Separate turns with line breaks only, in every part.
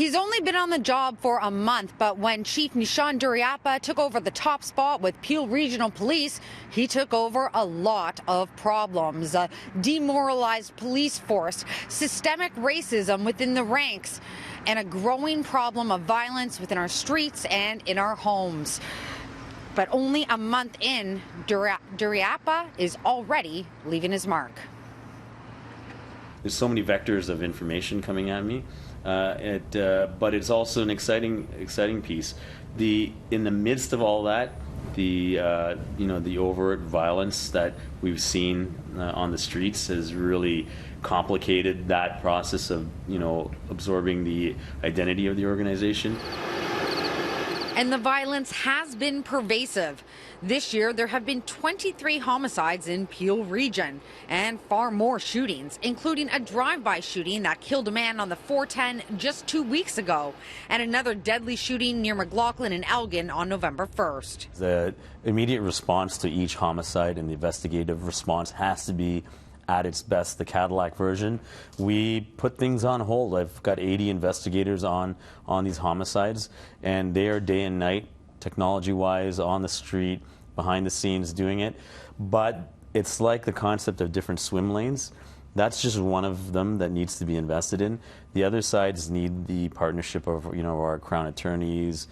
He's only been on the job for a month, but when Chief Nishan Duriapa took over the top spot with Peel Regional Police, he took over a lot of problems. A demoralized police force, systemic racism within the ranks, and a growing problem of violence within our streets and in our homes. But only a month in, Duriapa is already leaving his mark.
There's so many vectors of information coming at me. But it's also an exciting piece. In the midst of all that, the overt violence that we've seen on the streets has really complicated that process of absorbing the identity of the organization.
And the violence has been pervasive. This year, there have been 23 homicides in Peel Region and far more shootings, including a drive-by shooting that killed a man on the 410 just 2 weeks ago, and another deadly shooting near McLaughlin and Elgin on November 1st.
The immediate response to each homicide and the investigative response has to be at its best, the Cadillac version. We put things on hold. I've got 80 investigators on these homicides, and they are day and night, technology-wise, on the street, behind the scenes doing it. But it's like the concept of different swim lanes. That's just one of them that needs to be invested in. The other sides need the partnership of our Crown attorneys,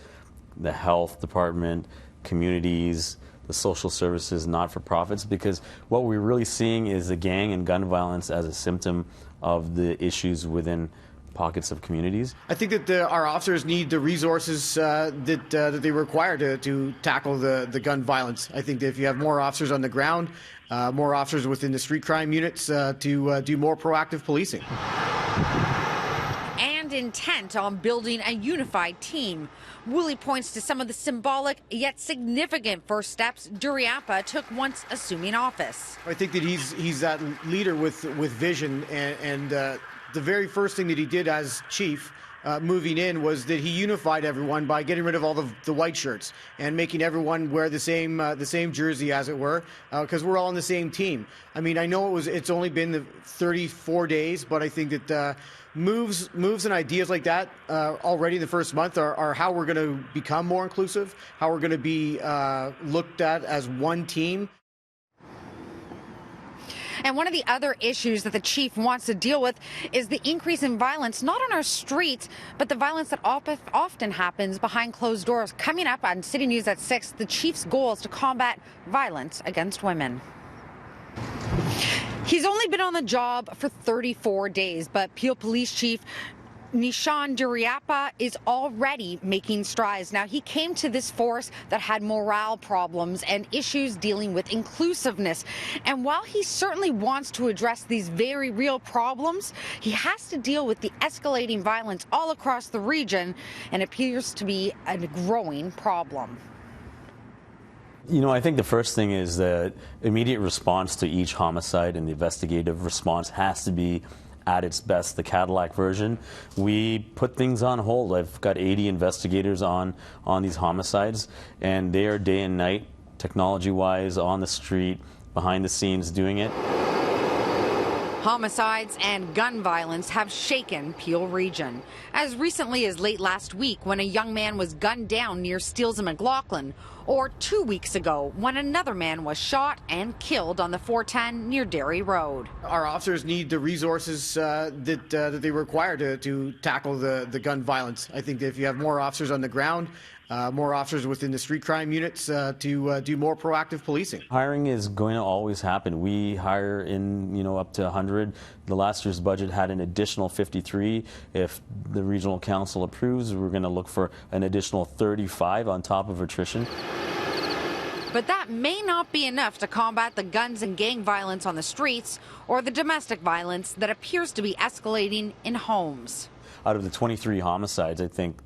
the health department, communities, the social services, not-for-profits, because what we're really seeing is the gang and gun violence as a symptom of the issues within pockets of communities.
I think that our officers need the resources that they require to tackle the gun violence. I think that if you have more officers on the ground, more officers within the street crime units to do more proactive policing.
And intent on building a unified team. Woolley points to some of the symbolic yet significant first steps Duriapa took once assuming office.
I think that he's that leader with vision, and the very first thing that he did as chief moving in was that he unified everyone by getting rid of all the white shirts and making everyone wear the same jersey, as it were, because we're all on the same team. I mean, I know it's only been 34 days, but I think that moves and ideas like that already in the first month are how we're going to become more inclusive, how we're going to be looked at as one team.
And one of the other issues that the chief wants to deal with is the increase in violence, not on our streets, but the violence that often happens behind closed doors. Coming up on City News at 6, the chief's goal is to combat violence against women. He's only been on the job for 34 days, but Peel Police Chief Nishan Duriapa is already making strides. Now, he came to this force that had morale problems and issues dealing with inclusiveness. And while he certainly wants to address these very real problems, he has to deal with the escalating violence all across the region, and appears to be a growing problem.
I think the first thing is the immediate response to each homicide and the investigative response has to be at its best, the Cadillac version. We put things on hold. I've got 80 investigators on these homicides, and they are day and night, technology-wise, on the street, behind the scenes doing it.
Homicides and gun violence have shaken Peel Region. As recently as late last week, when a young man was gunned down near Steeles and McLaughlin, or 2 weeks ago when another man was shot and killed on the 410 near Derry Road.
Our officers need the resources that they require to tackle the gun violence. I think that if you have more officers on the ground, more officers within the street crime units to do more proactive policing.
Hiring is going to always happen. We hire in up to 100. The last year's budget had an additional 53. If the regional council approves, we're going to look for an additional 35 on top of attrition.
But that may not be enough to combat the guns and gang violence on the streets or the domestic violence that appears to be escalating in homes.
Out of the 23 homicides, I think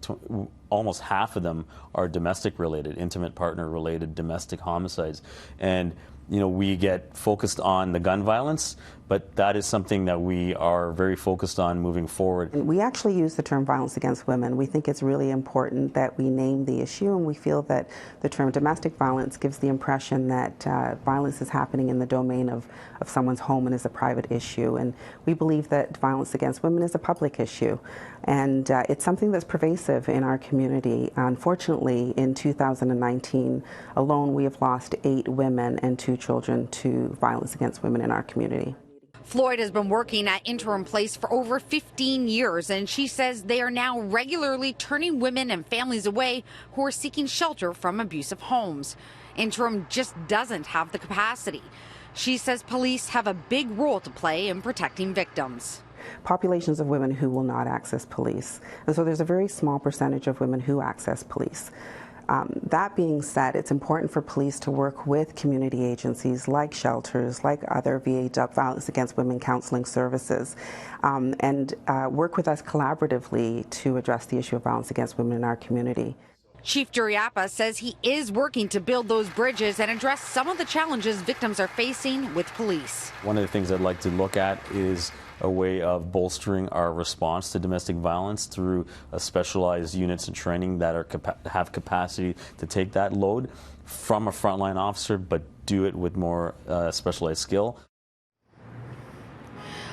almost half of them are domestic related, intimate partner related domestic homicides. And we get focused on the gun violence, but that is something that we are very focused on moving forward.
We actually use the term violence against women. We think it's really important that we name the issue, and we feel that the term domestic violence gives the impression that violence is happening in the domain of someone's home and is a private issue. And we believe that violence against women is a public issue. And it's something that's pervasive in our community. Unfortunately, in 2019 alone, we have lost 8 women and 2 children to violence against women in our community.
Floyd has been working at Interim Place for over 15 years, and she says they are now regularly turning women and families away who are seeking shelter from abusive homes. Interim just doesn't have the capacity. She says police have a big role to play in protecting victims.
Populations of women who will not access police. And so there's a very small percentage of women who access police. That being said, it's important for police to work with community agencies like shelters, like other VA violence against women counseling services, and work with us collaboratively to address the issue of violence against women in our community.
Chief Duriappa says he is working to build those bridges and address some of the challenges victims are facing with police.
One of the things I'd like to look at is a way of bolstering our response to domestic violence through specialized units and training that have capacity to take that load from a frontline officer, but do it with more specialized skill.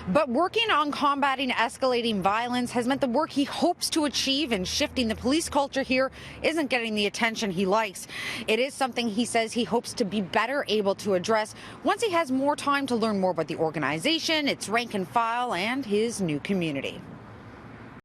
But working on combating escalating violence has meant the work he hopes to achieve in shifting the police culture here isn't getting the attention he likes. It is something he says he hopes to be better able to address once he has more time to learn more about the organization, its rank and file, and his new community.